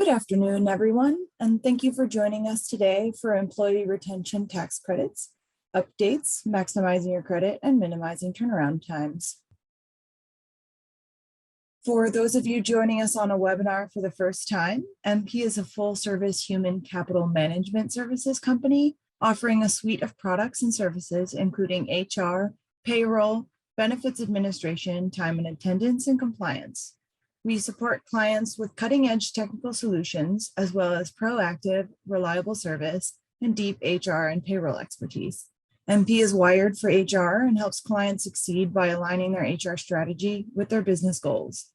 Good afternoon, everyone, and thank you for joining us today for Employee Retention Tax Credits, Updates, Maximizing Your Credit, and Minimizing Turnaround Times. For those of you joining us on a webinar for the first time, MP is a full-service human capital management services company offering a suite of products and services, including HR, payroll, benefits administration, time and attendance, and compliance. We support clients with cutting-edge technical solutions, as well as proactive, reliable service and deep HR and payroll expertise. MP is wired for HR and helps clients succeed by aligning their HR strategy with their business goals.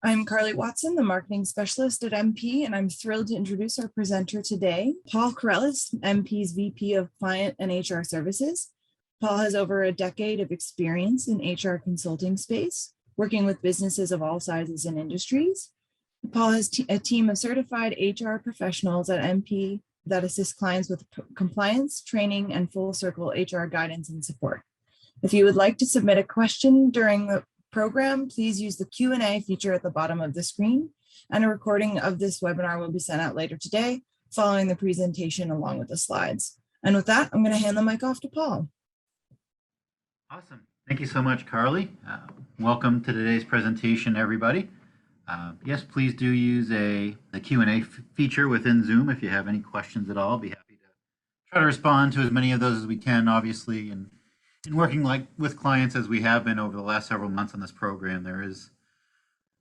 I'm Carly Watson, the marketing specialist at MP, and I'm thrilled to introduce our presenter today, Paul Carelis, MP's VP of Client and HR Services. Paul has over a decade of experience in HR consulting space, working with businesses of all sizes and industries. Paul has a team of certified HR professionals at MP that assist clients with compliance, training, and full circle HR guidance and support. If you would like to submit a question during the program, please use the Q&A feature at the bottom of the screen, and a recording of this webinar will be sent out later today following the presentation along with the slides. And with that, I'm going to hand the mic off to Paul. Awesome. Thank you so much, Carly. Welcome to today's presentation, everybody. Yes, please do use the Q&A feature within Zoom if you have any questions at all. I'll be happy to try to respond to as many of those as we can, obviously. And in working with clients as we have been over the last several months on this program, there is,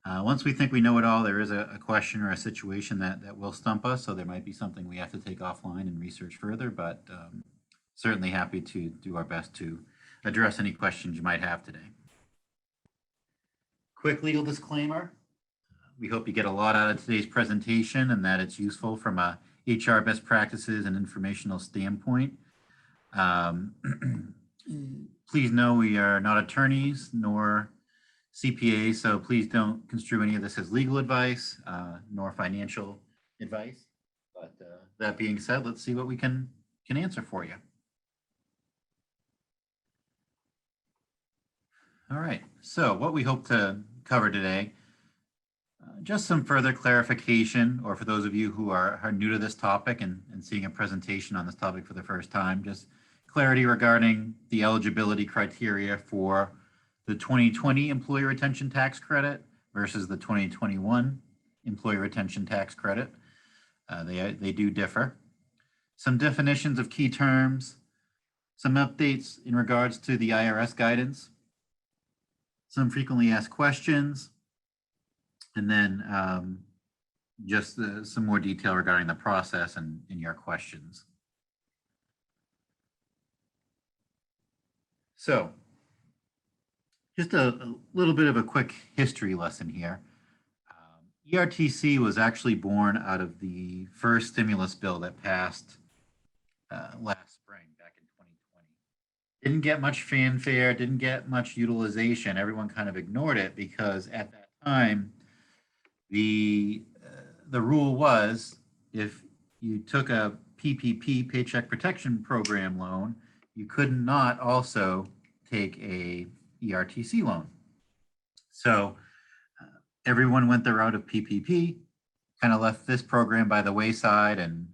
once we think we know it all, there is a question or a situation that will stump us. So there might be something we have to take offline and research further, but certainly happy to do our best to address any questions you might have today. Quick legal disclaimer. We hope you get a lot out of today's presentation and that it's useful from a HR best practices and informational standpoint. Please know we are not attorneys nor CPAs, so please don't construe any of this as legal advice nor financial advice. But that being said, let's see what we can answer for you. All right, so what we hope to cover today, just some further clarification, or for those of you who are new to this topic and seeing a presentation on this topic for the first time, just clarity regarding the eligibility criteria for the 2020 Employee Retention Tax Credit versus the 2021 Employee Retention Tax Credit. They do differ. Some definitions of key terms, some updates in regards to the IRS guidance, some frequently asked questions, and then just some more detail regarding the process and your questions. So just a little bit of a quick history lesson here. ERTC was actually born out of the first stimulus bill that passed last spring, back in 2020. Didn't get much fanfare, didn't get much utilization. Everyone kind of ignored it because at that time, the rule was if you took a PPP, Paycheck Protection Program loan, you could not also take a ERTC loan. So everyone went the route of PPP, kind of left this program by the wayside, and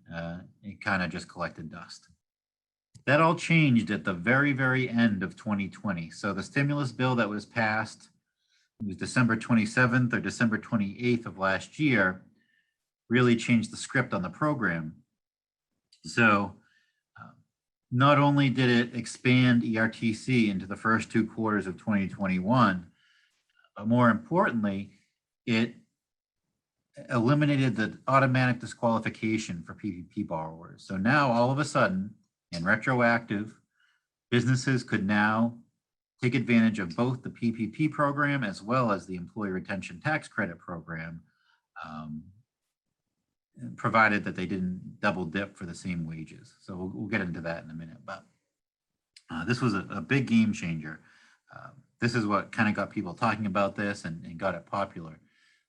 it kind of just collected dust. That all changed at the very, very end of 2020. So the stimulus bill that was passed, it was December 27th or December 28th of last year, really changed the script on the program. So not only did it expand ERTC into the first 2 quarters of 2021, but more importantly, it eliminated the automatic disqualification for PPP borrowers. So now all of a sudden, and retroactive, businesses could now take advantage of both the PPP program as well as the Employee Retention Tax Credit program, provided that they didn't double dip for the same wages. So we'll get into that in a minute, but this was a big game changer. This is what kind of got people talking about this and got it popular.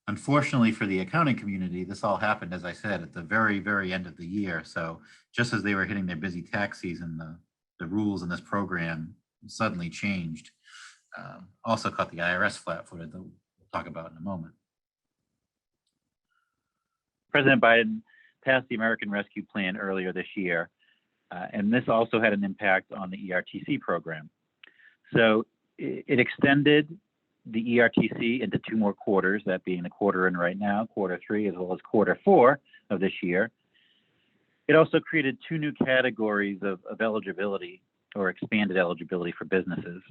Unfortunately for the accounting community, this all happened, as I said, at the very, very end of the year. So just as they were hitting their busy tax season, the rules in this program suddenly changed. also caught the IRS flat-footed that we'll talk about in a moment. President Biden passed the American Rescue Plan earlier this year, and this also had an impact on the ERTC program. So it extended the ERTC into 2 more quarters, that being the quarter in right now, Q3, as well as Q4 of this year. It also created 2 new categories of eligibility, or expanded eligibility for businesses.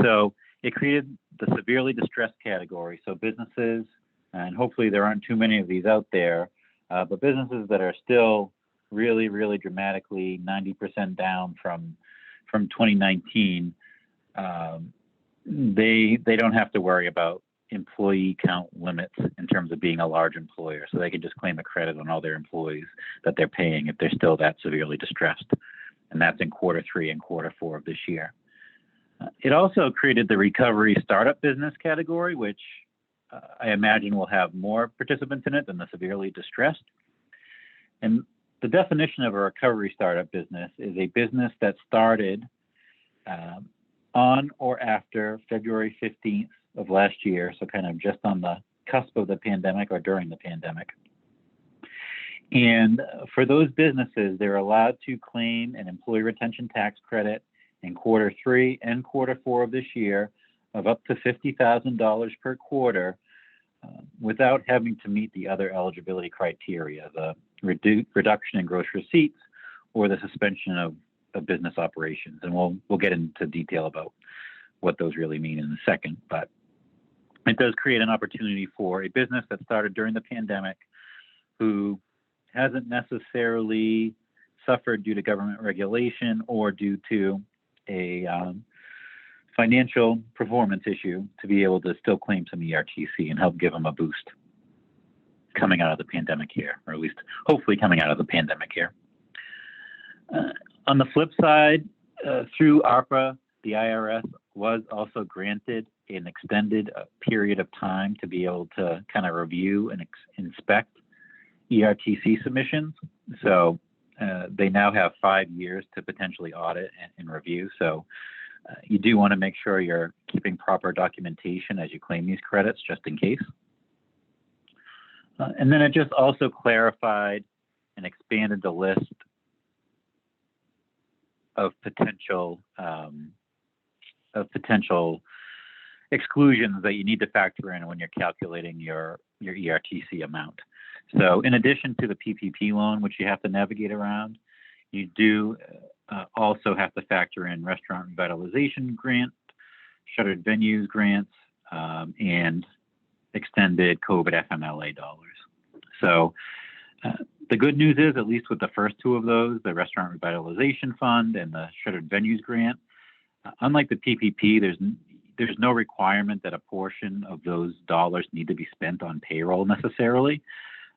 So it created the severely distressed category. So businesses, and hopefully there aren't too many of these out there, but businesses that are still really, really dramatically 90% down from 2019, they don't have to worry about employee count limits in terms of being a large employer. So they can just claim a credit on all their employees that they're paying if they're still that severely distressed. And that's in Q3 and Q4 of this year. It also created the recovery startup business category, which I imagine will have more participants in it than the severely distressed. And the definition of a recovery startup business is a business that started on or after February 15th of last year, so kind of just on the cusp of the pandemic or during the pandemic. And for those businesses, they're allowed to claim an employee retention tax credit in Q3 and Q4 of this year of up to $50,000 per quarter without having to meet the other eligibility criteria, the reduction in gross receipts or the suspension of business operations. And we'll get into detail about what those really mean in a second, but it does create an opportunity for a business that started during the pandemic who hasn't necessarily suffered due to government regulation or due to a financial performance issue to be able to still claim some ERTC and help give them a boost coming out of the pandemic here, or at least hopefully coming out of the pandemic here. On the flip side, through ARPA, the IRS was also granted an extended period of time to be able to kind of review and inspect ERTC submissions. So they now have 5 years to potentially audit and review. So you do want to make sure you're keeping proper documentation as you claim these credits, just in case. And then it just also clarified and expanded the list of potential exclusions that you need to factor in when you're calculating your ERTC amount. So in addition to the PPP loan, which you have to navigate around, you do also have to factor in restaurant revitalization grant, shuttered venues grants, and extended COVID FMLA dollars. So the good news is, at least with the first 2 of those, the Restaurant Revitalization Fund and the Shuttered Venues Grant, unlike the PPP, there's no requirement that a portion of those dollars need to be spent on payroll necessarily.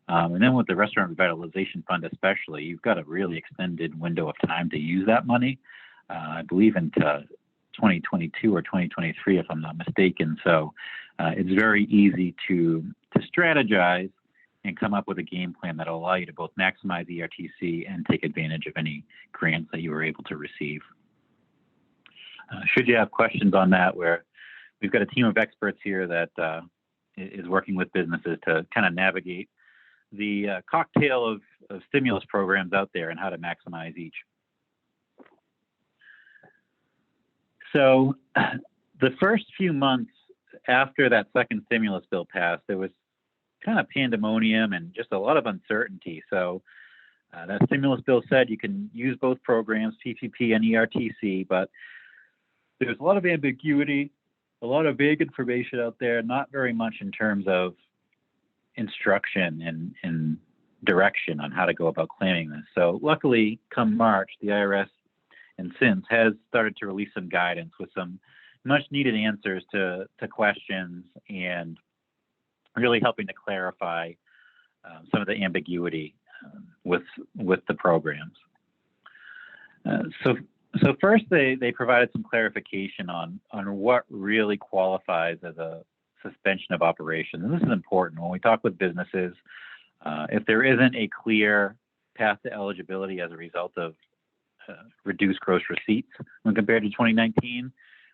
And then with the Restaurant Revitalization Fund especially, you've got a really extended window of time to use that money, I believe into 2022 or 2023, if I'm not mistaken. So it's very easy to strategize and come up with a game plan that'll allow you to both maximize ERTC and take advantage of any grants that you were able to receive. Should you have questions on that, where we've got a team of experts here that is working with businesses to kind of navigate the cocktail of stimulus programs out there and how to maximize each. So the first few months after that second stimulus bill passed, there was kind of pandemonium and just a lot of uncertainty. So that stimulus bill said you can use both programs, PPP and ERTC, but there's a lot of ambiguity, a lot of vague information out there, not very much in terms of instruction and direction on how to go about claiming this. So luckily, come March, the IRS and since has started to release some guidance with some much needed answers to questions and really helping to clarify some of the ambiguity with the programs. So first, they provided some clarification on what really qualifies as a suspension of operations. And this is important when we talk with businesses. If there isn't a clear path to eligibility as a result of reduced gross receipts when compared to 2019,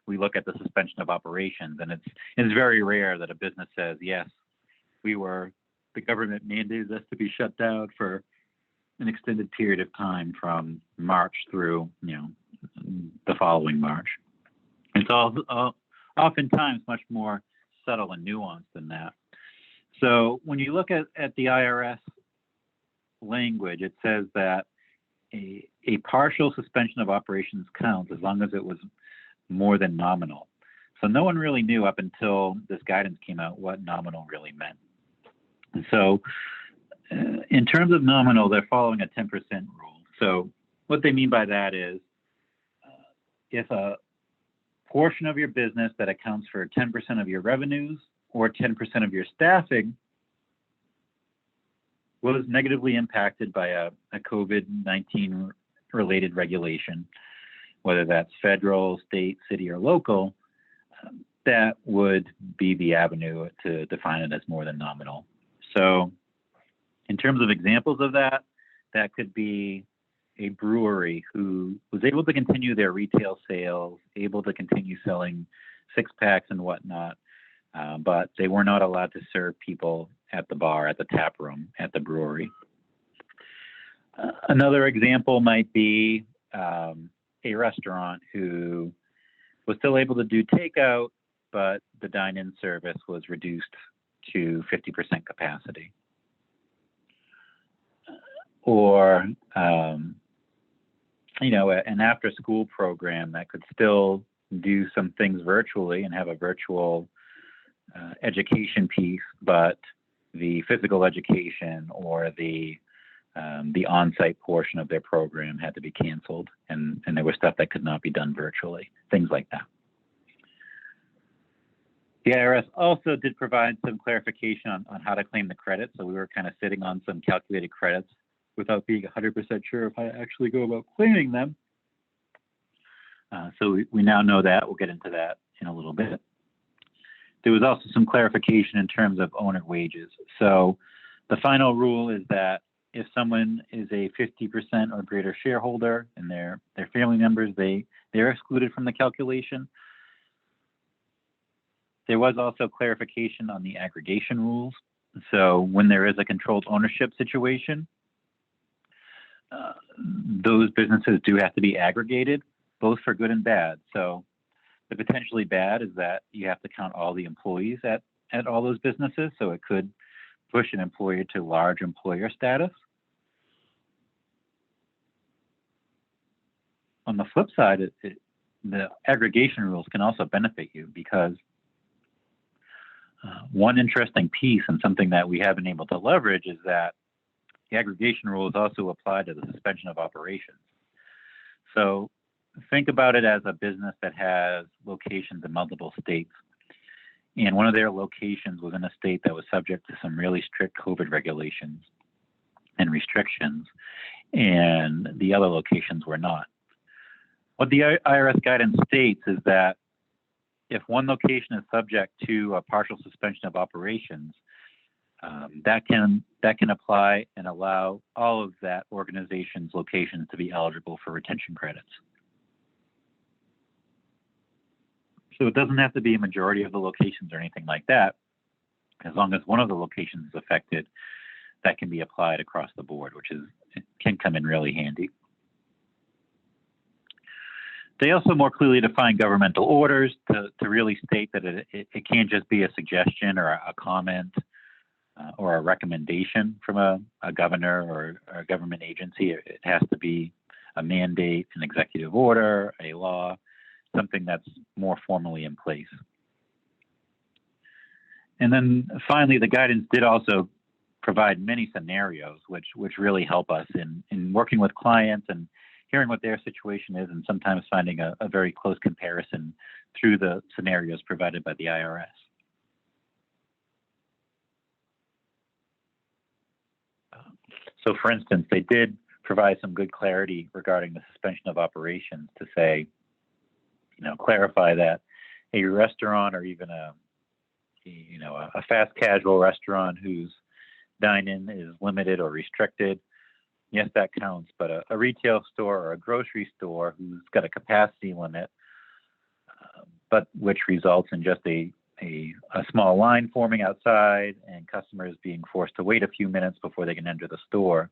we look at the suspension of operations, and it's very rare that a business says, yes, the government mandated us to be shut down for an extended period of time from March through, the following March. It's oftentimes much more subtle and nuanced than that. So when you look at the IRS language, it says that a partial suspension of operations counts as long as it was more than nominal. So no one really knew up until this guidance came out what nominal really meant. And so in terms of nominal, they're following a 10% rule. So what they mean by that is if a portion of your business that accounts for 10% of your revenues or 10% of your staffing was negatively impacted by a COVID-19 related regulation, whether that's federal, state, city, or local, that would be the avenue to define it as more than nominal. So in terms of examples of that, that could be a brewery who was able to continue their retail sales, able to continue selling six-packs and whatnot, but they were not allowed to serve people at the bar, at the tap room, at the brewery. Another example might be a restaurant who was still able to do takeout, but the dine-in service was reduced to 50% capacity. Or, an after-school program that could still do some things virtually and have a virtual education piece, but the physical education or the on-site portion of their program had to be canceled, and there was stuff that could not be done virtually, things like that. The IRS also did provide some clarification on how to claim the credits, so we were kind of sitting on some calculated credits without being 100% sure of how to actually go about claiming them. So we now know that. We'll get into that in a little bit. There was also some clarification in terms of owner wages. So the final rule is that if someone is a 50% or greater shareholder and their family members, they're excluded from the calculation. There was also clarification on the aggregation rules. So when there is a controlled ownership situation, those businesses do have to be aggregated, both for good and bad. So the potentially bad is that you have to count all the employees at all those businesses. So it could push an employer to large employer status. On the flip side, the aggregation rules can also benefit you because one interesting piece and something that we have been able to leverage is that the aggregation rules also apply to the suspension of operations. So think about it as a business that has locations in multiple states. And one of their locations was in a state that was subject to some really strict COVID regulations and restrictions, and the other locations were not. What the IRS guidance states is that if one location is subject to a partial suspension of operations, that can apply and allow all of that organization's locations to be eligible for retention credits. So it doesn't have to be a majority of the locations or anything like that. As long as one of the locations is affected, that can be applied across the board, which can come in really handy. They also more clearly define governmental orders to really state that it can't just be a suggestion or a comment or a recommendation from a governor or a government agency. It has to be a mandate, an executive order, a law, something that's more formally in place. And then finally, the guidance did also provide many scenarios, which really help us in working with clients and hearing what their situation is, and sometimes finding a very close comparison through the scenarios provided by the IRS. So for instance, they did provide some good clarity regarding the suspension of operations to say, clarify that a restaurant or even a fast casual restaurant whose dine-in is limited or restricted, yes, that counts, but a retail store or a grocery store who's got a capacity limit, but which results in just a small line forming outside and customers being forced to wait a few minutes before they can enter the store,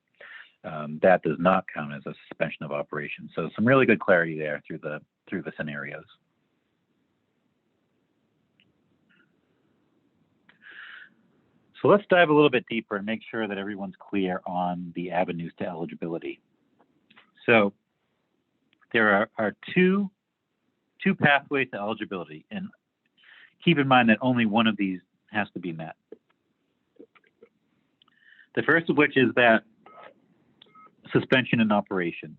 that does not count as a suspension of operations. So some really good clarity there through the scenarios. So let's dive a little bit deeper and make sure that everyone's clear on the avenues to eligibility. So there are two pathways to eligibility, and keep in mind that only one of these has to be met. The first of which is that suspension in operations.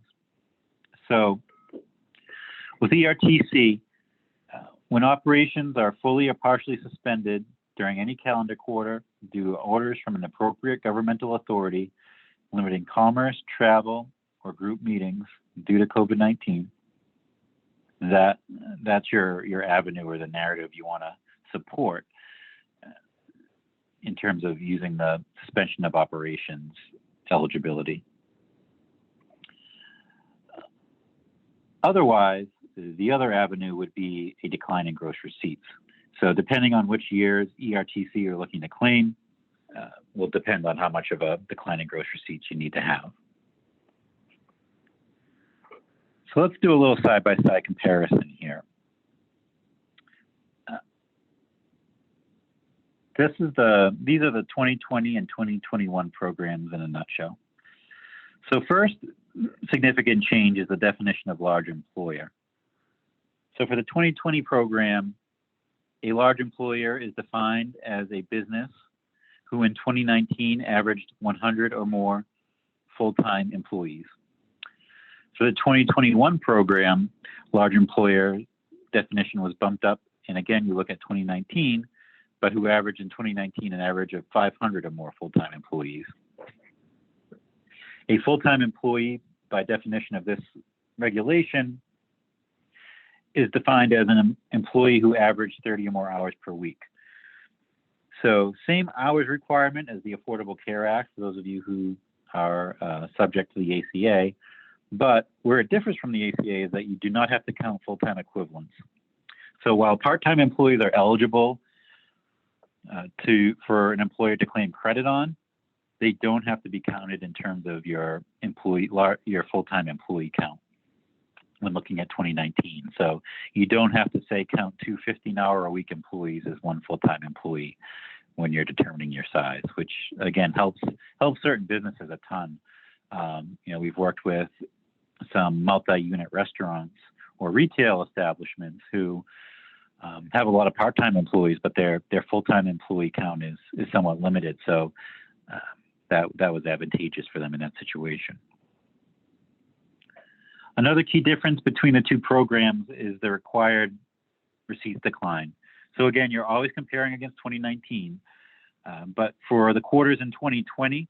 So with ERTC, when operations are fully or partially suspended during any calendar quarter due to orders from an appropriate governmental authority limiting commerce, travel, or group meetings due to COVID-19, that's your avenue or the narrative you want to support in terms of using the suspension of operations eligibility. Otherwise, the other avenue would be a decline in gross receipts. So depending on which year's ERTC you're looking to claim will depend on how much of a decline in gross receipts you need to have. So let's do a little side-by-side comparison here. These are the 2020 and 2021 programs in a nutshell. So first significant change is the definition of large employer. So for the 2020 program, a large employer is defined as a business who in 2019 averaged 100 or more full-time employees. For the 2021 program, large employer definition was bumped up, and again, you look at 2019, but who averaged in 2019 an average of 500 or more full-time employees. A full-time employee, by definition of this regulation, is defined as an employee who averaged 30 or more hours per week. So same hours requirement as the Affordable Care Act, for those of you who are subject to the ACA, but where it differs from the ACA is that you do not have to count full-time equivalents. So while part-time employees are eligible for an employer to claim credit on, they don't have to be counted in terms of your full-time employee count when looking at 2019. So you don't have to say count 2 15-hour-a-week employees as one full-time employee when you're determining your size, which again helps certain businesses a ton. We've worked with some multi-unit restaurants or retail establishments who have a lot of part-time employees, but their full-time employee count is somewhat limited. So that was advantageous for them in that situation. Another key difference between the two programs is the required receipts decline. So again, you're always comparing against 2019, but for the quarters in 2020,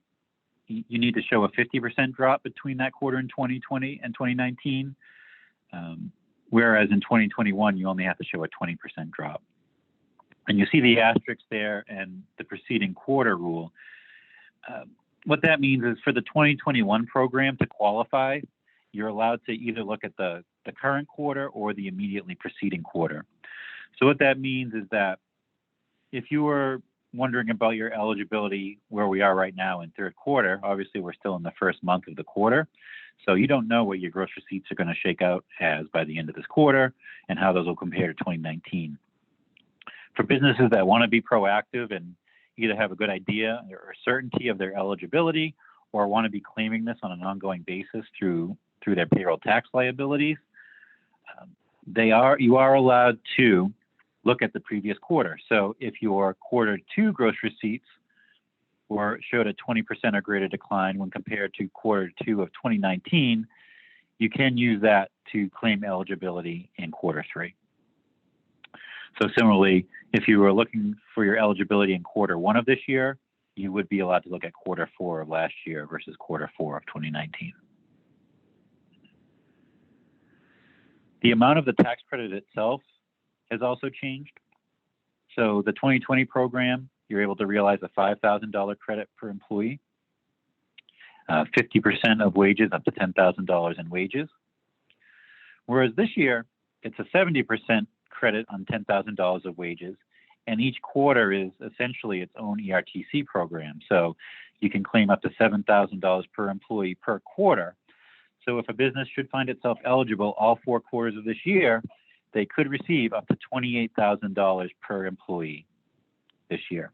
you need to show a 50% drop between that quarter in 2020 and 2019, whereas in 2021, you only have to show a 20% drop. And you see the asterisk there and the preceding quarter rule. What that means is for the 2021 program to qualify, you're allowed to either look at the current quarter or the immediately preceding quarter. So what that means is that if you were wondering about your eligibility where we are right now in third quarter, obviously we're still in the first month of the quarter. So you don't know what your gross receipts are going to shake out as by the end of this quarter and how those will compare to 2019. For businesses that want to be proactive and either have a good idea or certainty of their eligibility or want to be claiming this on an ongoing basis through their payroll tax liabilities, you are allowed to look at the previous quarter. So if your quarter 2 gross receipts showed a 20% or greater decline when compared to quarter 2 of 2019, you can use that to claim eligibility in quarter 3. So similarly, if you were looking for your eligibility in quarter 1 of this year, you would be allowed to look at quarter 4 of last year versus quarter 4 of 2019. The amount of the tax credit itself has also changed. So the 2020 program, you're able to realize a $5,000 credit per employee, 50% of wages up to $10,000 in wages. Whereas this year, it's a 70% credit on $10,000 of wages, and each quarter is essentially its own ERTC program. So you can claim up to $7,000 per employee per quarter. So if a business should find itself eligible all 4 quarters of this year, they could receive up to $28,000 per employee this year.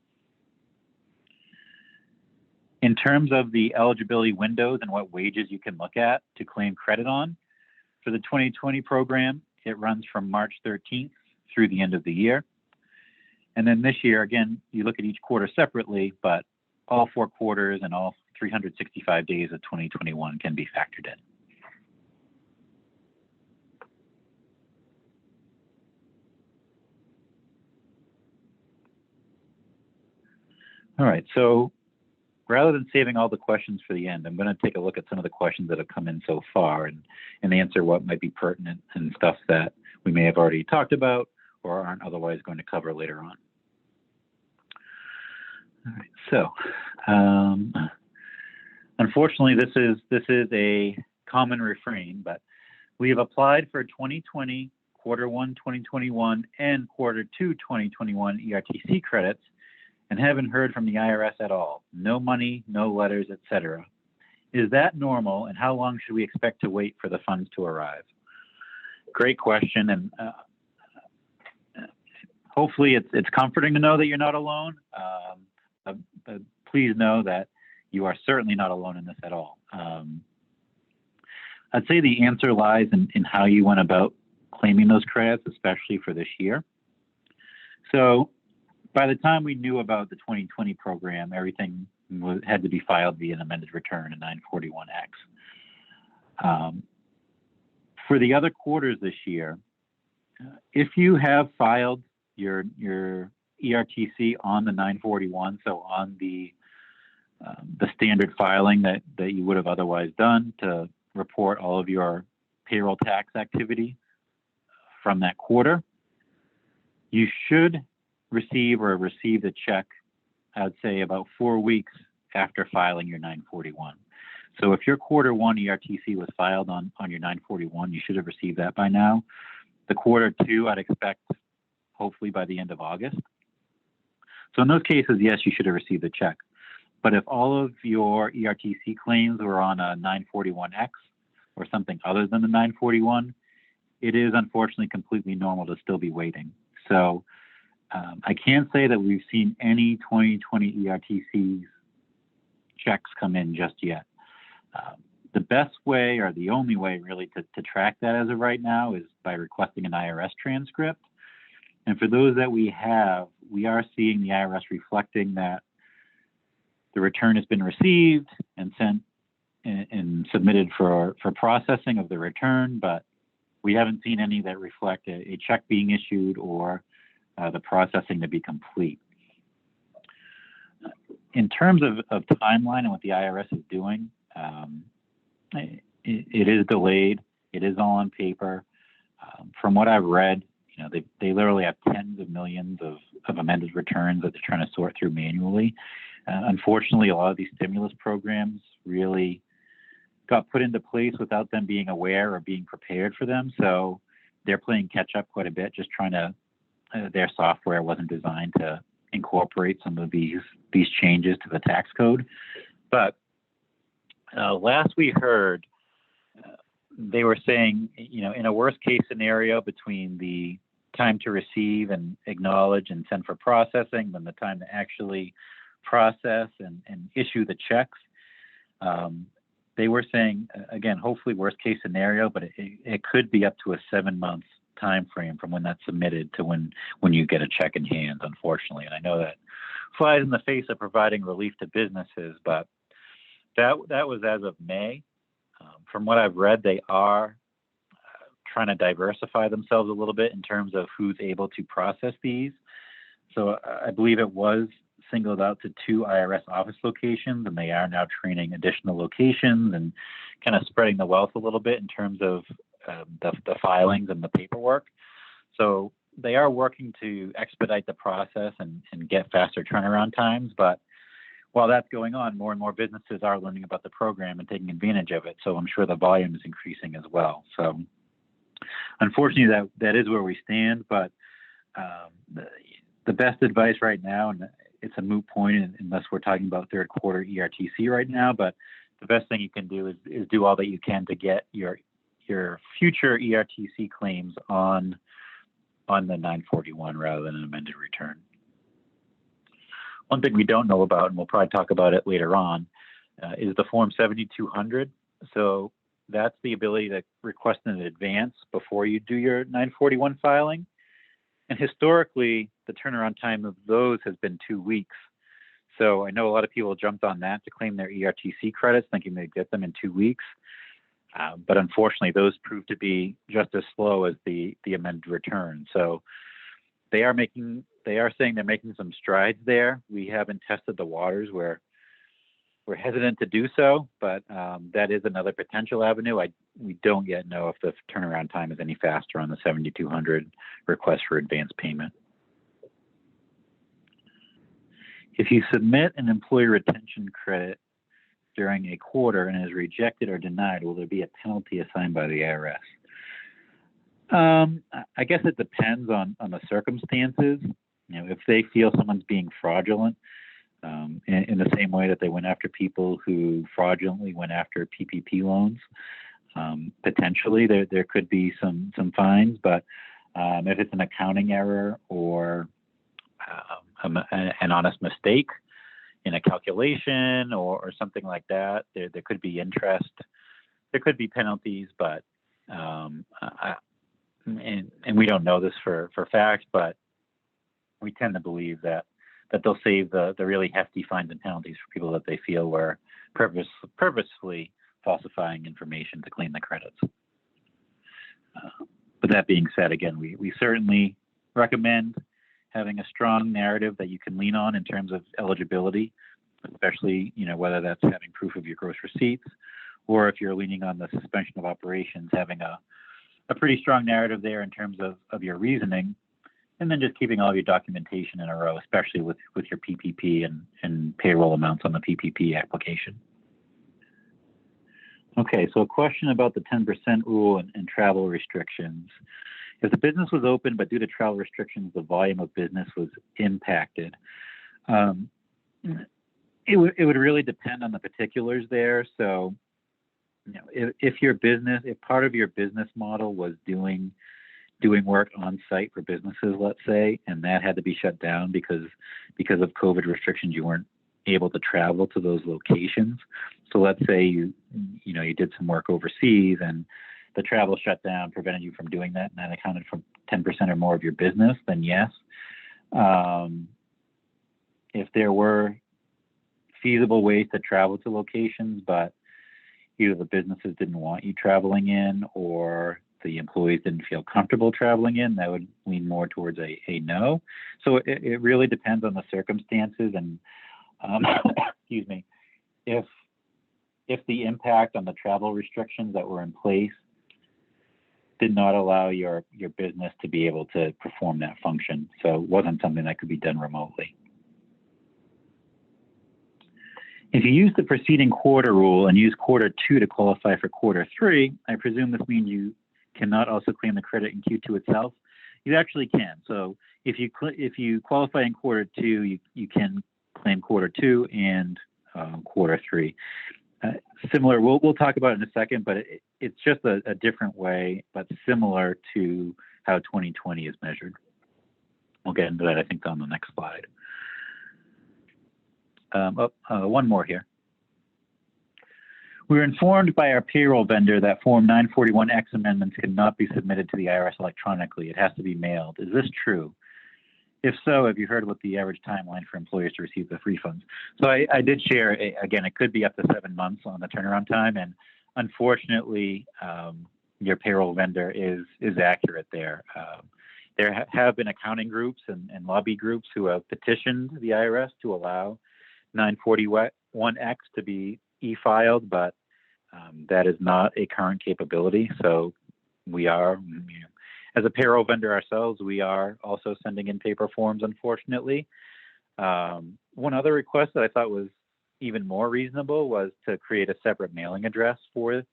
In terms of the eligibility windows and what wages you can look at to claim credit on, for the 2020 program, it runs from March 13th through the end of the year. And then this year, again, you look at each quarter separately, but all 4 quarters and all 365 days of 2021 can be factored in. All right, so rather than saving all the questions for the end, I'm going to take a look at some of the questions that have come in so far and answer what might be pertinent and stuff that we may have already talked about or aren't otherwise going to cover later on. All right, so unfortunately, this is a common refrain, but we have applied for 2020, Q1 2021, and Q2 2021 ERTC credits and haven't heard from the IRS at all. No money, no letters, etc. Is that normal, and how long should we expect to wait for the funds to arrive? Great question, and hopefully it's comforting to know that you're not alone. But please know that you are certainly not alone in this at all. I'd say the answer lies in how you went about claiming those credits, especially for this year. So by the time we knew about the 2020 program, everything had to be filed via an amended return, a 941X. For the other quarters this year, if you have filed your ERTC on the 941, so on the standard filing that you would have otherwise done to report all of your payroll tax activity from that quarter, you should receive the check, I'd say about 4 weeks after filing your 941. So if your Q1 ERTC was filed on your 941, you should have received that by now. The Q2, I'd expect hopefully by the end of August. So in those cases, yes, you should have received the check. But if all of your ERTC claims were on a 941X or something other than the 941, it is unfortunately completely normal to still be waiting. So I can't say that we've seen any 2020 ERTCs checks come in just yet. The best way, or the only way really to track that as of right now, is by requesting an IRS transcript. And for those that we have, we are seeing the IRS reflecting that the return has been received and sent and submitted for processing of the return, but we haven't seen any that reflect a check being issued or the processing to be complete. In terms of timeline and what the IRS is doing, it is delayed. It is all on paper. From what I've read, they literally have tens of millions of amended returns that they're trying to sort through manually. Unfortunately, a lot of these stimulus programs really got put into place without them being aware or being prepared for them. So they're playing catch up quite a bit, just trying to, their software wasn't designed to incorporate some of these changes to the tax code. But last we heard, they were saying, in a worst case scenario between the time to receive and acknowledge and send for processing, then the time to actually process and issue the checks, they were saying, again, hopefully worst case scenario, but it could be up to a 7-month time frame from when that's submitted to when you get a check in hand, unfortunately. And I know that flies in the face of providing relief to businesses, but that was as of May. From what I've read, they are trying to diversify themselves a little bit in terms of who's able to process these. So I believe it was singled out to 2 IRS office locations, and they are now training additional locations and kind of spreading the wealth a little bit in terms of the filings and the paperwork. So they are working to expedite the process and get faster turnaround times. But while that's going on, more and more businesses are learning about the program and taking advantage of it. So I'm sure the volume is increasing as well. So unfortunately, that is where we stand. But the best advice right now, and it's a moot point unless we're talking about third quarter ERTC right now, but the best thing you can do is do all that you can to get your future ERTC claims on the 941 rather than an amended return. One thing we don't know about, and we'll probably talk about it later on, is the Form 7200. So that's the ability to request an advance before you do your 941 filing. And historically, the turnaround time of those has been 2 weeks. So I know a lot of people jumped on that to claim their ERTC credits, thinking they'd get them in 2 weeks. But unfortunately, those proved to be just as slow as the amended return. So they are saying they're making some strides there. We haven't tested the waters. We're hesitant to do so, but that is another potential avenue. We don't yet know if the turnaround time is any faster on the 7200 request for advance payment. If you submit an employee retention credit during a quarter and is rejected or denied, will there be a penalty assigned by the IRS? I guess it depends on the circumstances. If they feel someone's being fraudulent, in the same way that they went after people who fraudulently went after PPP loans, potentially there could be some fines. But if it's an accounting error or an honest mistake in a calculation or something like that, there could be interest, there could be penalties, but and we don't know this for fact, but we tend to believe that they'll save the really hefty fines and penalties for people that they feel were purposefully falsifying information to claim the credits. But that being said, again, we certainly recommend having a strong narrative that you can lean on in terms of eligibility, especially whether that's having proof of your gross receipts, or if you're leaning on the suspension of operations, having a pretty strong narrative there in terms of your reasoning, and then just keeping all your documentation in a row, especially with your PPP and payroll amounts on the PPP application. Okay, so a question about the 10% rule and travel restrictions. If the business was open, but due to travel restrictions, the volume of business was impacted, it would really depend on the particulars there. So, if part of your business model was doing work on site for businesses, let's say, and that had to be shut down because of COVID restrictions, you weren't able to travel to those locations. So let's say you did some work overseas and the travel shutdown prevented you from doing that, and that accounted for 10% or more of your business, then yes. If there were feasible ways to travel to locations, but either the businesses didn't want you traveling in or the employees didn't feel comfortable traveling in, that would lean more towards a no. So it really depends on the circumstances. And excuse me, if the impact on the travel restrictions that were in place did not allow your business to be able to perform that function, so it wasn't something that could be done remotely. If you use the preceding quarter rule and use quarter 2 to qualify for quarter 3, I presume this means you cannot also claim the credit in Q2 itself. You actually can. So if you qualify in quarter 2, you can claim quarter 2 and quarter 3. Similar, we'll talk about it in a second, but it's just a different way, but similar to how 2020 is measured. We'll get into that, I think, on the next slide. One more here. We were informed by our payroll vendor that Form 941X amendments cannot be submitted to the IRS electronically. It has to be mailed. Is this true? If so, have you heard what the average timeline for employers to receive the refunds? So I did share, again, it could be up to 7 months on the turnaround time. And unfortunately, your payroll vendor is accurate there. There have been accounting groups and lobby groups who have petitioned the IRS to allow 941X to be e-filed, but that is not a current capability. So we are, as a payroll vendor ourselves, we are also sending in paper forms, unfortunately. One other request that I thought was even more reasonable was to create a separate mailing address for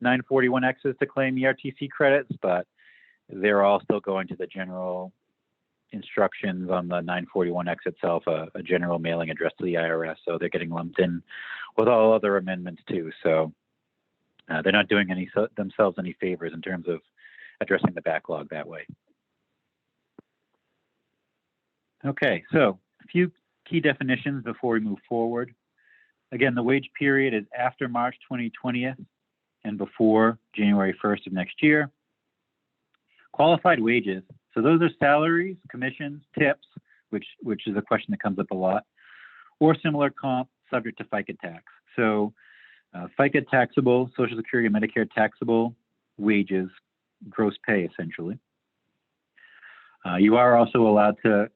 941Xs to claim ERTC credits, but they're all still going to the general instructions on the 941X itself, a general mailing address to the IRS. So they're getting lumped in with all other amendments too. So they're not doing themselves any favors in terms of addressing the backlog that way. Okay, so a few key definitions before we move forward. Again, the wage period is after March 2020 and before January 1st of next year. Qualified wages, so those are salaries, commissions, tips, which is a question that comes up a lot, or similar comp subject to FICA tax. So FICA taxable, Social Security and Medicare taxable wages, gross pay essentially. You are also allowed to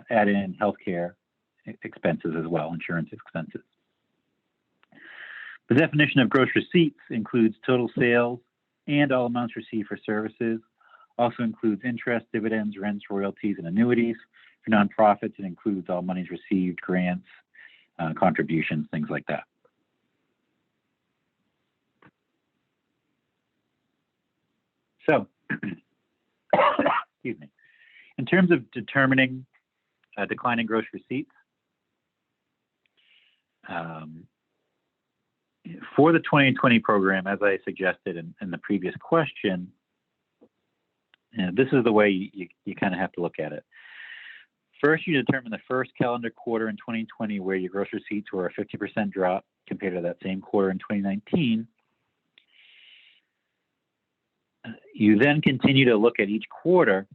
add in healthcare expenses as well, insurance expenses. The definition of gross receipts includes total sales and all amounts received for services. Also includes interest, dividends, rents, royalties, and annuities. For nonprofits, it includes all monies received, grants, contributions, things like that. So, excuse me. In terms of determining declining gross receipts, for the 2020 program, as I suggested in the previous question, this is the way you kind of have to look at it. First, you determine the first calendar quarter in 2020 where your gross receipts were a 50% drop compared to that same quarter in 2019. You then continue to look at each quarter,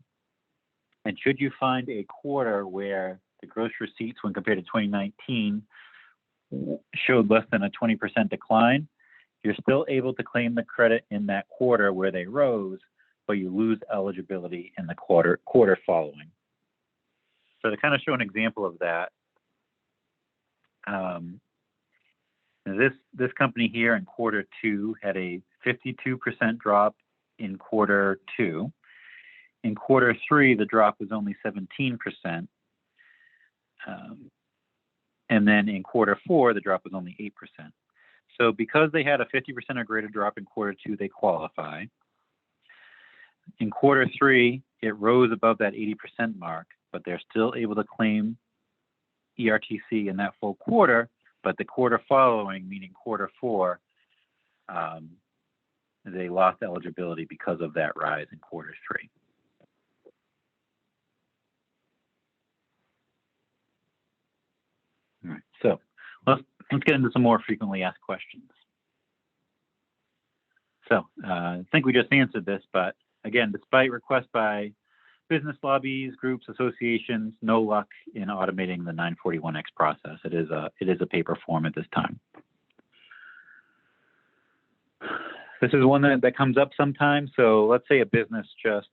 and should you find a quarter where the gross receipts when compared to 2019 showed less than a 20% decline, you're still able to claim the credit in that quarter where they rose, but you lose eligibility in the quarter following. So to kind of show an example of that, this company here in quarter 2 had a 52% drop in quarter 2. In quarter 3, the drop was only 17%. And then in quarter 4, the drop was only 8%. So because they had a 50% or greater drop in quarter 2, they qualify. In quarter 3, it rose above that 80% mark, but they're still able to claim ERTC in that full quarter, but the quarter following, meaning quarter 4, they lost eligibility because of that rise in quarter 3. All right, so let's get into some more frequently asked questions. So I think we just answered this, but again, despite requests by business lobbies, groups, associations, no luck in automating the 941X process. It is a paper form at this time. This is one that comes up sometimes. So let's say a business just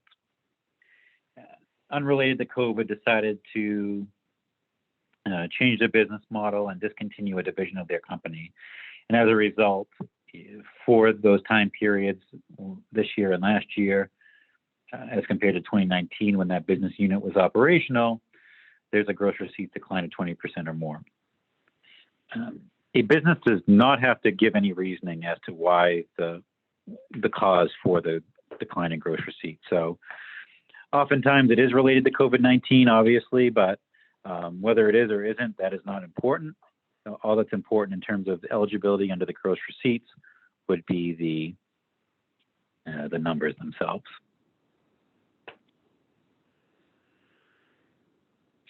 unrelated to COVID decided to change their business model and discontinue a division of their company. And as a result, for those time periods this year and last year, as compared to 2019 when that business unit was operational, there's a gross receipt decline of 20% or more. A business does not have to give any reasoning as to why the cause for the decline in gross receipts. So oftentimes it is related to COVID-19, obviously, but whether it is or isn't, that is not important. All that's important in terms of eligibility under the gross receipts would be the numbers themselves.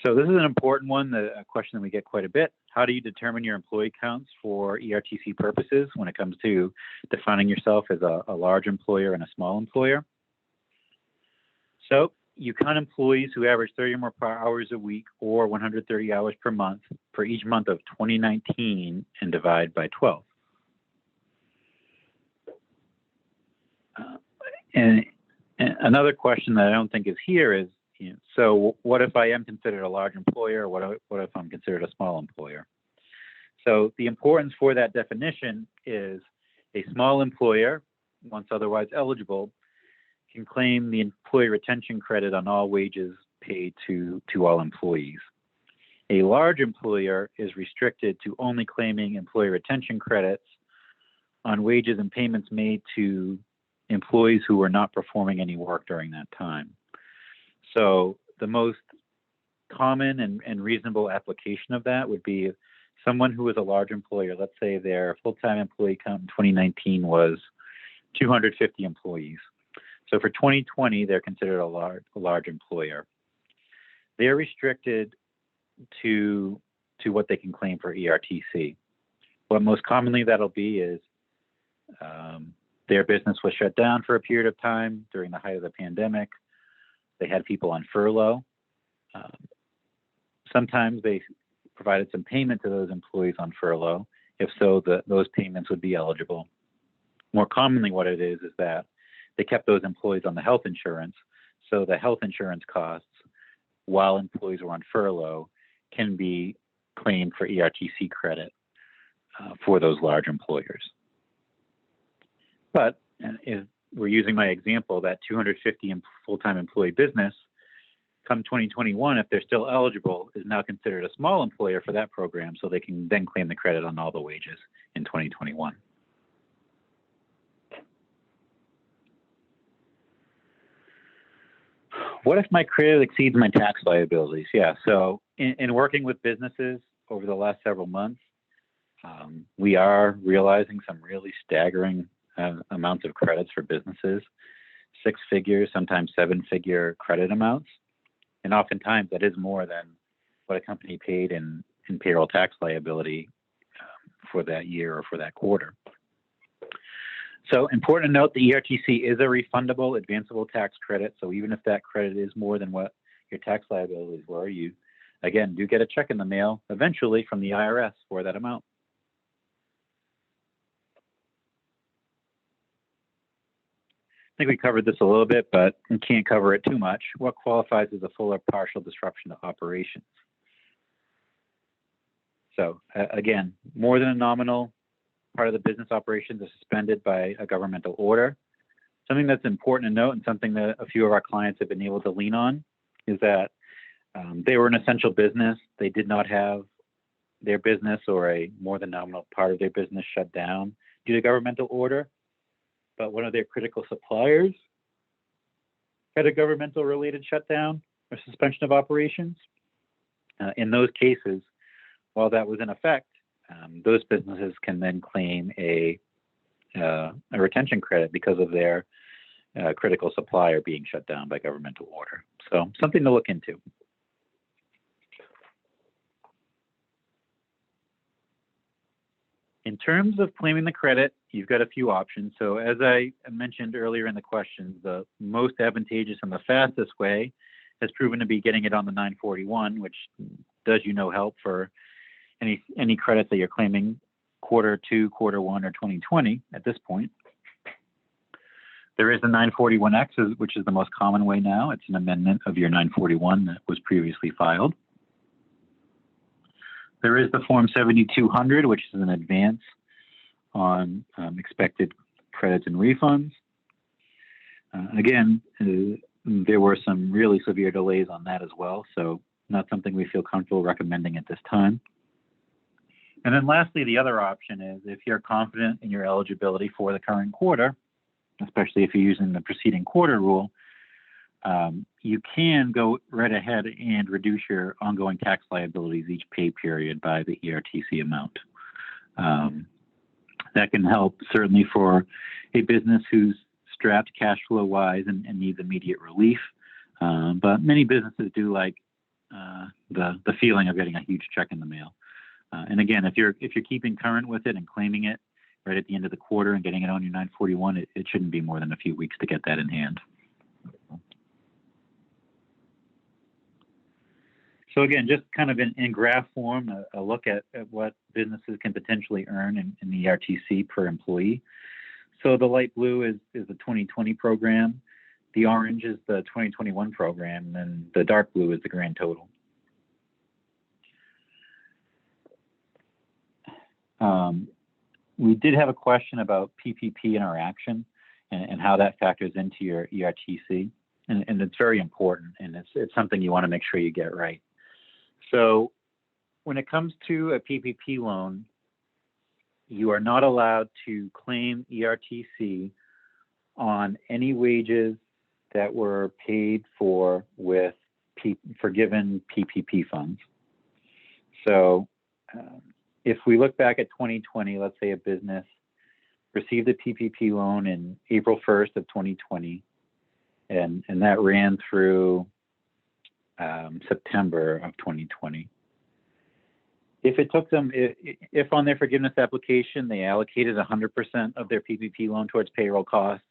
So this is an important one, a question that we get quite a bit. How do you determine your employee counts for ERTC purposes when it comes to defining yourself as a large employer and a small employer? So you count employees who average 30 or more hours a week or 130 hours per month for each month of 2019 and divide by 12. And another question that I don't think is here is, so what if I am considered a large employer? What if I'm considered a small employer? So the importance for that definition is a small employer, once otherwise eligible, can claim the employee retention credit on all wages paid to all employees. A large employer is restricted to only claiming employee retention credits on wages and payments made to employees who were not performing any work during that time. So the most common and reasonable application of that would be someone who is a large employer. Let's say their full-time employee count in 2019 was 250 employees. So for 2020, they're considered a large employer. They're restricted to what they can claim for ERTC. What most commonly that'll be is their business was shut down for a period of time during the height of the pandemic. They had people on furlough. Sometimes they provided some payment to those employees on furlough. If so, those payments would be eligible. More commonly, what it is that they kept those employees on the health insurance. So the health insurance costs while employees were on furlough can be claimed for ERTC credit for those large employers. But if we're using my example, that 250 full-time employee business, come 2021, if they're still eligible, is now considered a small employer for that program, so they can then claim the credit on all the wages in 2021. What if my credit exceeds my tax liabilities? Yeah, so in working with businesses over the last several months, we are realizing some really staggering amounts of credits for businesses, 6-figure, sometimes 7-figure credit amounts. And oftentimes that is more than what a company paid in payroll tax liability for that year or for that quarter. So important to note, the ERTC is a refundable advanceable tax credit. So even if that credit is more than what your tax liabilities were, you, again, do get a check in the mail eventually from the IRS for that amount. I think we covered this a little bit, but we can't cover it too much. What qualifies as a full or partial disruption to operations? So again, more than a nominal part of the business operations is suspended by a governmental order. Something that's important to note, and something that a few of our clients have been able to lean on, is that they were an essential business. They did not have their business or a more than nominal part of their business shut down due to governmental order, but one of their critical suppliers had a governmental related shutdown or suspension of operations. In those cases, while that was in effect, those businesses can then claim a retention credit because of their critical supplier being shut down by governmental order. So something to look into. In terms of claiming the credit, you've got a few options. So as I mentioned earlier in the questions, the most advantageous and the fastest way has proven to be getting it on the 941, which does you no help for any credits that you're claiming quarter 2, quarter 1, or 2020 at this point. There is the 941X, which is the most common way now. It's an amendment of your 941 that was previously filed. There is the Form 7200, which is an advance on expected credits and refunds. Again, there were some really severe delays on that as well, so not something we feel comfortable recommending at this time. And then lastly, the other option is if you're confident in your eligibility for the current quarter, especially if you're using the preceding quarter rule, you can go right ahead and reduce your ongoing tax liabilities each pay period by the ERTC amount. That can help certainly for a business who's strapped cash flow wise and needs immediate relief. But many businesses do like the feeling of getting a huge check in the mail. And again, if you're keeping current with it and claiming it right at the end of the quarter and getting it on your 941, it shouldn't be more than a few weeks to get that in hand. So again, just kind of in graph form, a look at what businesses can potentially earn in the ERTC per employee. So the light blue is the 2020 program, the orange is the 2021 program, and the dark blue is the grand total. We did have a question about PPP Interaction and how that factors into your ERTC, and it's very important, and it's something you want to make sure you get right. So when it comes to a PPP loan, you are not allowed to claim ERTC on any wages that were paid for with forgiven PPP funds. So if we look back at 2020, let's say a business received a PPP loan in April 1st of 2020, and that ran through September of 2020. If it took them, if on their forgiveness application, they allocated 100% of their PPP loan towards payroll costs,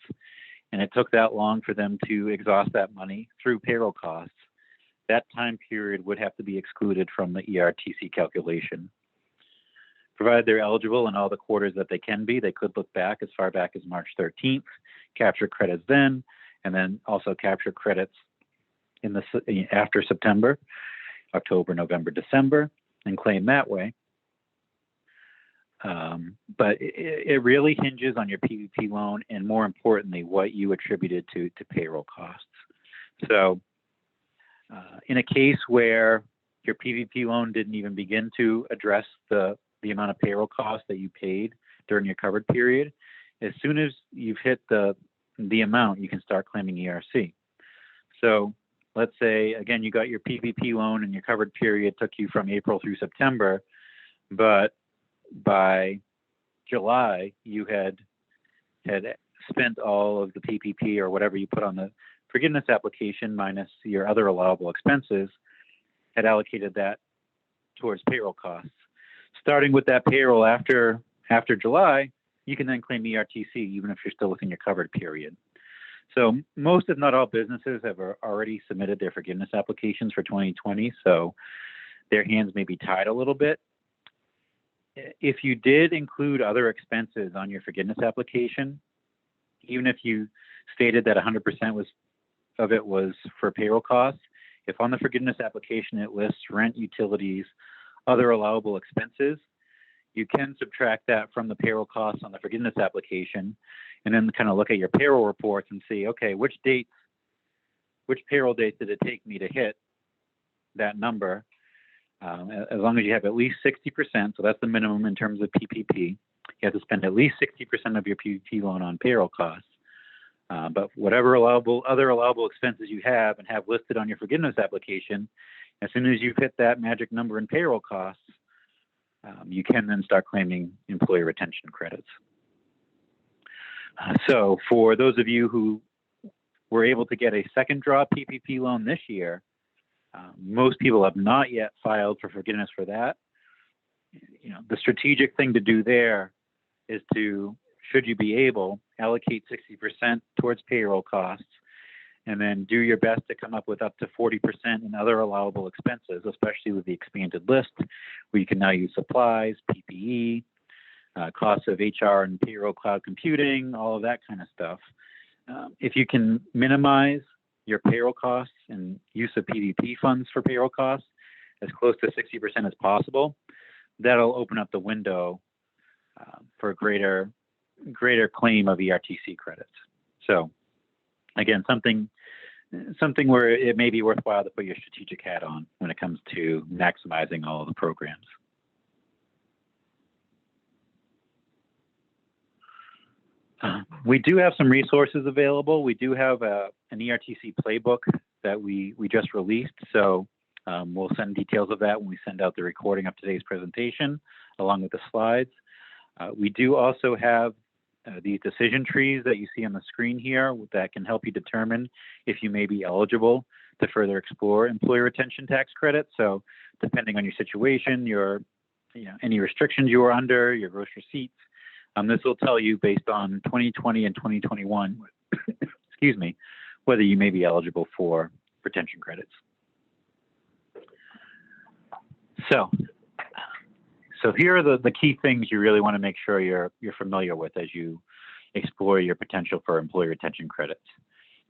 and it took that long for them to exhaust that money through payroll costs, that time period would have to be excluded from the ERTC calculation. Provided they're eligible in all the quarters that they can be, they could look back as far back as March 13th, capture credits then, and then also capture credits in after September, October, November, December, and claim that way. But it really hinges on your PPP loan, and more importantly, what you attributed to payroll costs. So in a case where your PPP loan didn't even begin to address the amount of payroll costs that you paid during your covered period, as soon as you've hit the amount, you can start claiming ERC. So let's say, again, you got your PPP loan and your covered period took you from April through September, but by July, you had spent all of the PPP or whatever you put on the forgiveness application minus your other allowable expenses, had allocated that towards payroll costs. Starting with that payroll after July, you can then claim ERTC even if you're still within your covered period. So most, if not all, businesses have already submitted their forgiveness applications for 2020, so their hands may be tied a little bit. If you did include other expenses on your forgiveness application, even if you stated that 100% of it was for payroll costs, if on the forgiveness application it lists rent, utilities, other allowable expenses, you can subtract that from the payroll costs on the forgiveness application, and then kind of look at your payroll reports and see, okay, which payroll dates did it take me to hit that number? As long as you have at least 60%, so that's the minimum in terms of PPP, you have to spend at least 60% of your PPP loan on payroll costs. But whatever other allowable expenses you have and have listed on your forgiveness application, as soon as you've hit that magic number in payroll costs, you can then start claiming employee retention credits. So for those of you who were able to get a second draw PPP loan this year, most people have not yet filed for forgiveness for that. You know, the strategic thing to do there is to, should you be able, allocate 60% towards payroll costs, and then do your best to come up with up to 40% in other allowable expenses, especially with the expanded list, where you can now use supplies, PPE, costs of HR and payroll cloud computing, all of that kind of stuff. If you can minimize your payroll costs and use of PPP funds for payroll costs as close to 60% as possible, that'll open up the window for greater claim of ERTC credits. So again, something where it may be worthwhile to put your strategic hat on when it comes to maximizing all of the programs. We do have some resources available. We do have an ERTC playbook that we just released. So we'll send details of that when we send out the recording of today's presentation, along with the slides. We do also have these decision trees that you see on the screen here that can help you determine if you may be eligible to further explore employee retention tax credits. So depending on your situation, any restrictions you are under, your gross receipts, this will tell you based on 2020 and 2021, excuse me, whether you may be eligible for retention credits. So here are the key things you really want to make sure you're familiar with as you explore your potential for employee retention credits.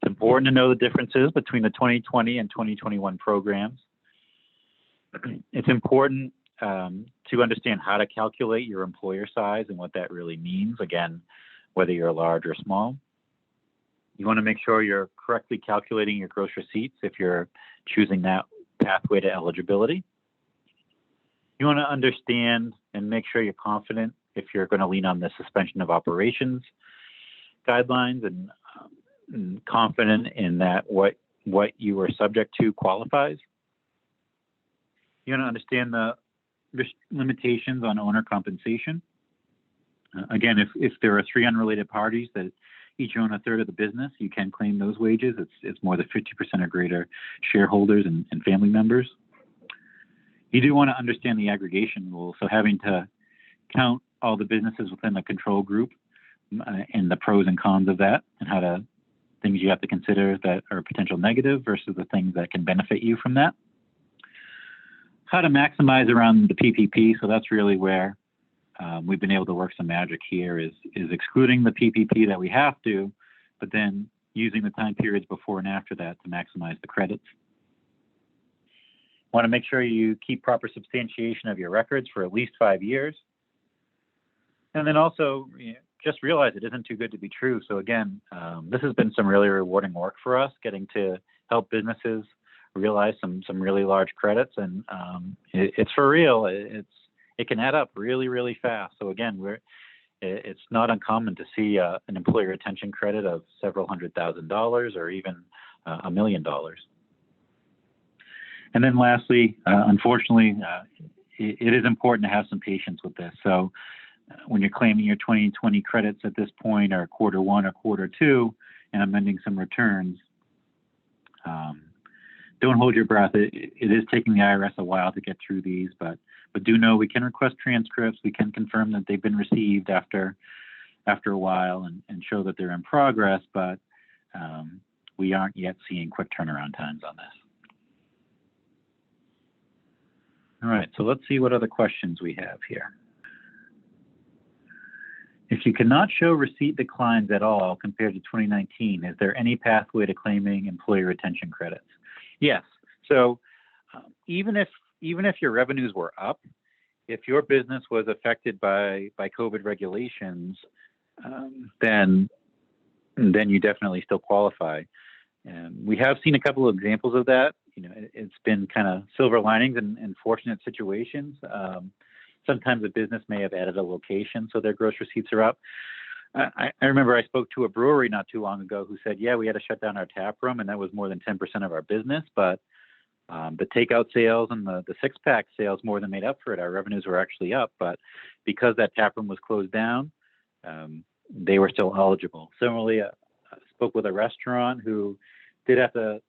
It's important to know the differences between the 2020 and 2021 programs. It's important to understand how to calculate your employer size and what that really means, again, whether you're large or small. You want to make sure you're correctly calculating your gross receipts if you're choosing that pathway to eligibility. You want to understand and make sure you're confident if you're going to lean on the suspension of operations guidelines and confident in that what you are subject to qualifies. You're going to understand the limitations on owner compensation. Again, if there are 3 unrelated parties that each own a third of the business, you can claim those wages. It's more than 50% or greater shareholders and family members. You do want to understand the aggregation rule. So having to count all the businesses within the control group and the pros and cons of that, and things you have to consider that are potential negative versus the things that can benefit you from that. How to maximize around the PPP. So that's really where we've been able to work some magic here is excluding the PPP that we have to, but then using the time periods before and after that to maximize the credits. Want to make sure you keep proper substantiation of your records for at least 5 years. And then also just realize it isn't too good to be true. So again, this has been some really rewarding work for us, getting to help businesses realize some really large credits, and it's for real. It can add up really, really fast. So again, it's not uncommon to see an employee retention credit of several $100,000 or even $1 million. And then lastly, unfortunately, it is important to have some patience with this. So when you're claiming your 2020 credits at this point, or quarter 1 or quarter 2, and amending some returns, don't hold your breath. It is taking the IRS a while to get through these, but do know we can request transcripts. We can confirm that they've been received after a while and show that they're in progress, but we aren't yet seeing quick turnaround times on this. All right, so let's see what other questions we have here. If you cannot show receipt declines at all compared to 2019, is there any pathway to claiming employee retention credits? Yes. So even if your revenues were up, if your business was affected by COVID regulations, then you definitely still qualify. And we have seen a couple of examples of that. It's been kind of silver linings in fortunate situations. Sometimes a business may have added a location, so their gross receipts are up. I remember I spoke to a brewery not too long ago who said, yeah, we had to shut down our tap room, and that was more than 10% of our business, but the takeout sales and the 6-pack sales more than made up for it. Our revenues were actually up, but because that tap room was closed down, they were still eligible. Similarly, I spoke with a restaurant who did have to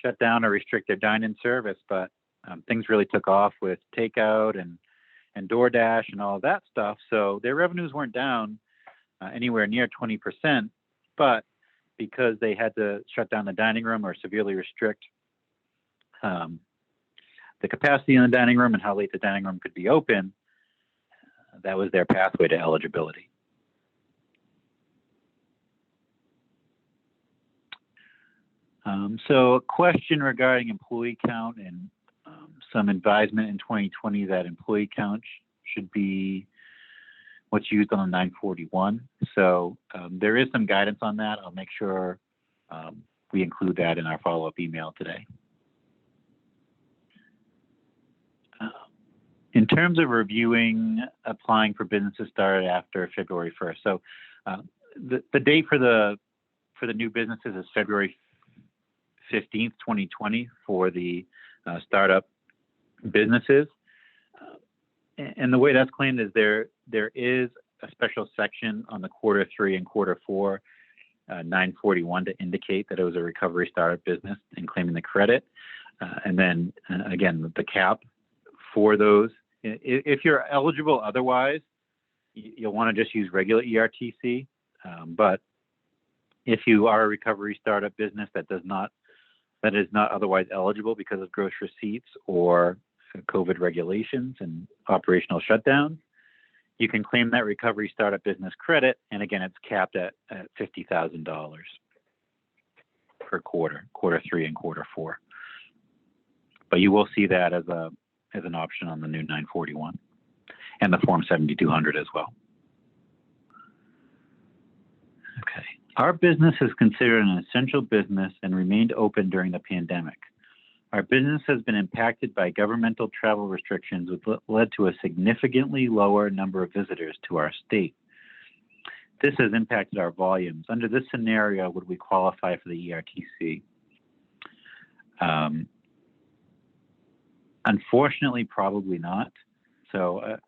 shut down or restrict their dine-in service, but things really took off with takeout and DoorDash and all of that stuff. So their revenues weren't down anywhere near 20%, but because they had to shut down the dining room or severely restrict the capacity in the dining room and how late the dining room could be open, that was their pathway to eligibility. So a question regarding employee count and some advisement in 2020 that employee count should be what's used on the 941. So there is some guidance on that. I'll make sure we include that in our follow-up email today. In terms of reviewing applying for businesses started after February 1st. So the date for the new businesses is February 15th, 2020 for the startup businesses. And the way that's claimed is there is a special section on the quarter 3 and quarter 4 941 to indicate that it was a recovery startup business and claiming the credit. And then again, the cap for those, if you're eligible otherwise, you'll want to just use regular ERTC. But if you are a recovery startup business that is not otherwise eligible because of gross receipts or COVID regulations and operational shutdowns, you can claim that recovery startup business credit. And again, it's capped at $50,000 per quarter, quarter 3 and quarter 4. But you will see that as an option on the new 941 and the Form 7200 as well. Okay. Our business is considered an essential business and remained open during the pandemic. Our business has been impacted by governmental travel restrictions, which led to a significantly lower number of visitors to our state. This has impacted our volumes. Under this scenario, would we qualify for the ERTC? Unfortunately, probably not. So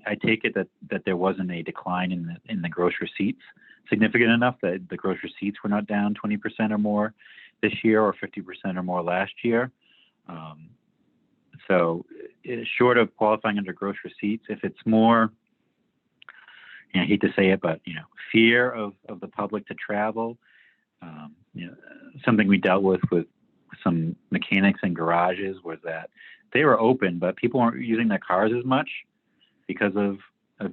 I take it that there wasn't a decline in the gross receipts significant enough that the gross receipts were not down 20% or more this year or 50% or more last year. So short of qualifying under gross receipts, if it's more, I hate to say it, but fear of the public to travel, something we dealt with some mechanics and garages was that they were open, but people weren't using their cars as much because of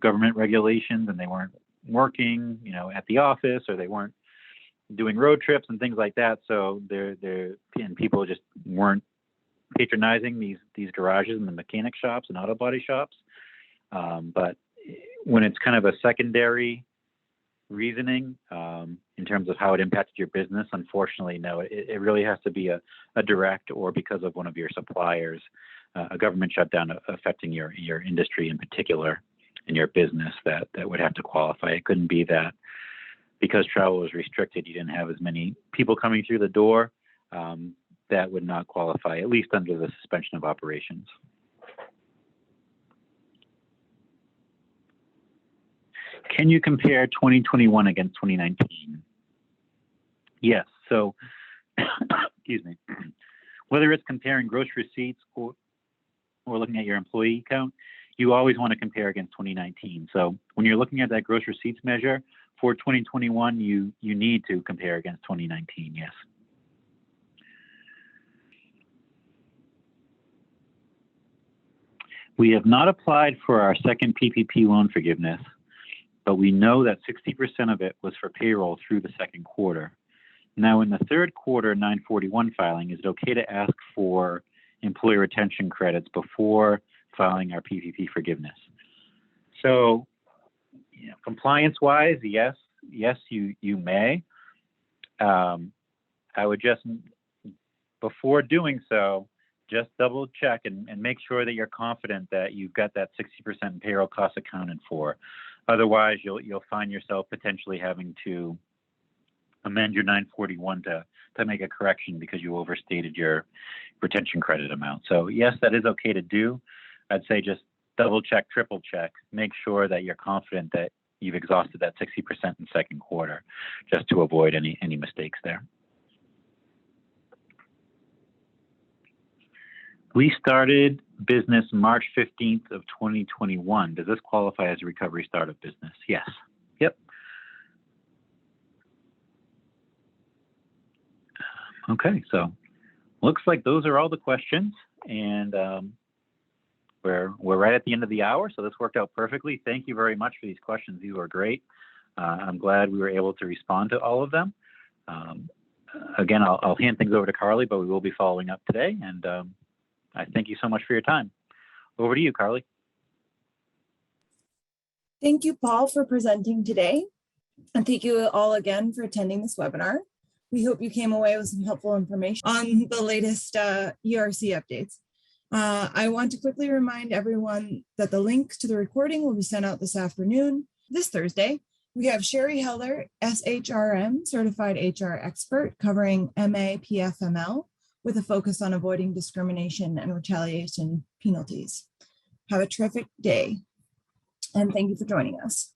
government regulations, and they weren't working, at the office, or they weren't doing road trips and things like that. So and people just weren't patronizing these garages and the mechanic shops and auto body shops. But when it's kind of a secondary reasoning in terms of how it impacted your business, unfortunately, no, it really has to be a direct or because of one of your suppliers, a government shutdown affecting your industry in particular and your business that would have to qualify. It couldn't be that because travel was restricted, you didn't have as many people coming through the door. That would not qualify, at least under the suspension of operations. Can you compare 2021 against 2019? Yes. So, excuse me. Whether it's comparing gross receipts or looking at your employee count, you always want to compare against 2019. So when you're looking at that gross receipts measure for 2021, you need to compare against 2019, yes. We have not applied for our second PPP loan forgiveness, but we know that 60% of it was for payroll through the second quarter. Now, in the third quarter 941 filing, is it okay to ask for employee retention credits before filing our PPP forgiveness? So, compliance-wise, yes, you may. I would just, before doing so, just double check and make sure that you're confident that you've got that 60% payroll cost accounted for. Otherwise, you'll find yourself potentially having to amend your 941 to make a correction because you overstated your retention credit amount. So yes, that is okay to do. I'd say just double check, triple check, make sure that you're confident that you've exhausted that 60% in second quarter, just to avoid any mistakes there. We started business March 15th of 2021. Does this qualify as a recovery start of business? Yes. Yep. Okay, so looks like those are all the questions, and we're right at the end of the hour, so this worked out perfectly. Thank you very much for these questions. These were great. I'm glad we were able to respond to all of them. Again, I'll hand things over to Carly, but we will be following up today, and I thank you so much for your time. Over to you, Carly. Thank you, Paul, for presenting today. And thank you all again for attending this webinar. We hope you came away with some helpful information on the latest ERC updates. I want to quickly remind everyone that the link to the recording will be sent out this afternoon. This Thursday, we have Sherry Heller, SHRM, Certified HR Expert, covering MA PFML, with a focus on avoiding discrimination and retaliation penalties. Have a terrific day, and thank you for joining us.